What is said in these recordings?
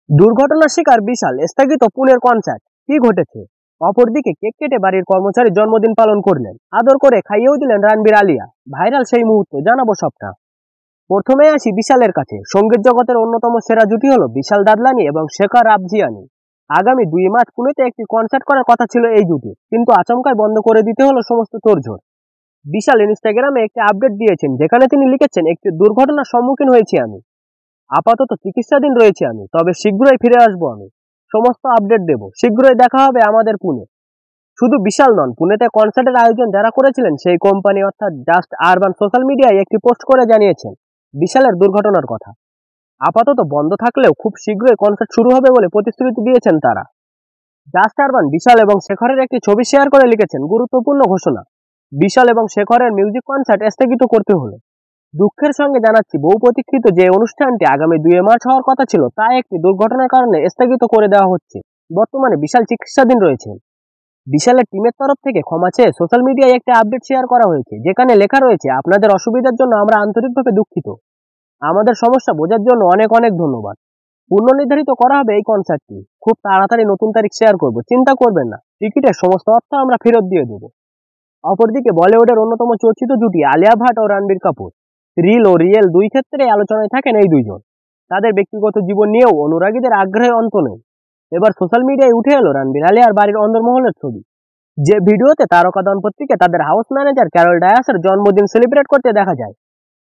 দুর্ঘটনার শিকার বিশাল, স্থগিত পুনের কনসার্ট, কি ঘটেছে? অপরদিকে কেক কেটে বাড়ির কর্মচারীর জন্মদিন পালন করলেন, আদর করে খাইয়েও দিলেন রণবীর আলিয়া। ভাইরাল সেই মুহূর্ত, জানাবো সবটা। প্রথমে আসি বিশালের কাছে। সঙ্গীত জগতের অন্যতম সেরা জুটি হলো বিশাল দাদলানি এবং শেখর আবজিয়ানি। আগামী 2 মার্চ পুনেতে একটি কনসার্ট করার কথা ছিল এই জুটির, কিন্তু আচমকাই বন্ধ করে দিতে হলো সমস্ত তোড়জোড়। বিশাল ইনস্টাগ্রামে একটি আপডেট দিয়েছেন, যেখানে তিনি লিখেছেন, একটি দুর্ঘটনার সম্মুখীন হয়েছি আমি। আপাতত চিকিৎসাধীন রয়েছে আমি, তবে শীঘ্রই ফিরে আসবো আমি। সমস্ত আপডেট দেব, শীঘ্রই দেখা হবে আমাদের পুনে। শুধু বিশাল নন, পুনেতে কনসার্টের আয়োজন যারা করেছিলেন সেই কোম্পানি অর্থাৎ জাস্ট আরবান সোশ্যাল মিডিয়ায় একটি পোস্ট করে জানিয়েছেন বিশালের দুর্ঘটনার কথা। আপাতত বন্ধ থাকলেও খুব শীঘ্রই কনসার্ট শুরু হবে বলে প্রতিশ্রুতি দিয়েছেন তারা। জাস্ট আরবান বিশাল এবং শেখরের একটি ছবি শেয়ার করে লিখেছেন, গুরুত্বপূর্ণ ঘোষণা, বিশাল এবং শেখরের মিউজিক কনসার্ট স্থগিত করতে হলো। দুঃখের সঙ্গে জানাচ্ছি, বহু প্রতীক্ষিত যে অনুষ্ঠানটি আগামী 2 মার্চ হওয়ার কথা ছিল তা একটি দুর্ঘটনার কারণে স্থগিত করে দেওয়া হচ্ছে। বর্তমানে বিশাল চিকিৎসাধীন রয়েছেন। বিশালের টিমের তরফ থেকে ক্ষমা চেয়ে সোশ্যাল মিডিয়ায় একটা আপডেট শেয়ার করা হয়েছে, যেখানে লেখা রয়েছে, আপনাদের অসুবিধার জন্য আমরা আন্তরিকভাবে দুঃখিত। আমাদের সমস্যা বোঝার জন্য অনেক অনেক ধন্যবাদ। পূর্ণ নির্ধারিত করা হবে এই কনসার্টটি। খুব তাড়াতাড়ি নতুন তারিখ শেয়ার করব, চিন্তা করবেন না। টিকিটের সমস্ত অর্থ আমরা ফেরত দিয়ে দেব। অপরদিকে বলিউডের অন্যতম চর্চিত জুটি আলিয়া ভাট ও রণবীর কাপুর, রিল ও রিয়েল দুই ক্ষেত্রে আলোচনায় থাকেন এই দুইজন। তাদের ব্যক্তিগত জীবন নিয়েও অনুরাগীদের আগ্রহে অন্ত নেই। এবার সোশ্যাল মিডিয়ায় উঠে এলো রণবীর আলিয়ার বাড়ির অন্দরমহলের ছবি, যে ভিডিওতে তারকা দম্পতিকে তাদের হাউস ম্যানেজার ক্যারল ডায়াসের জন্মদিন সেলিব্রেট করতে দেখা যায়।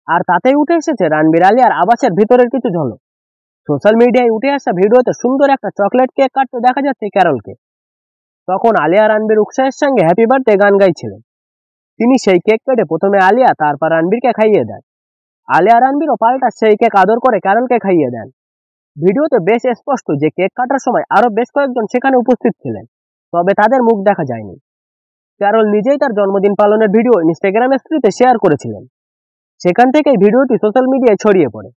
আর তাতেই উঠে এসেছে রণবীর আলিয়ার আবাসের ভিতরের কিছু ঝলক। সোশ্যাল মিডিয়ায় উঠে আসা ভিডিওতে সুন্দর একটা চকলেট কেক কাটতে দেখা যাচ্ছে ক্যারলকে। তখন আলিয়া রণবীর উৎসাহের সঙ্গে হ্যাপি বার্থডে গান গাইছিলেন। তিনি সেই কেক কেটে প্রথমে আলিয়া, তারপর রণবীরকে খাইয়ে দেন। আলিয়া রণবীরও পাল্টা সেই কেক আদর করে ক্যারলকে খাইয়ে দেন। ভিডিওতে বেশ স্পষ্ট যে কেক কাটার সময় আরো বেশ কয়েকজন সেখানে উপস্থিত ছিলেন, তবে তাদের মুখ দেখা যায়নি। ক্যারল নিজেই তার জন্মদিন পালনের ভিডিও ইনস্টাগ্রাম স্টোরিতে শেয়ার করেছিলেন। সেখান থেকেই ভিডিওটি সোশ্যাল মিডিয়ায় ছড়িয়ে পড়ে।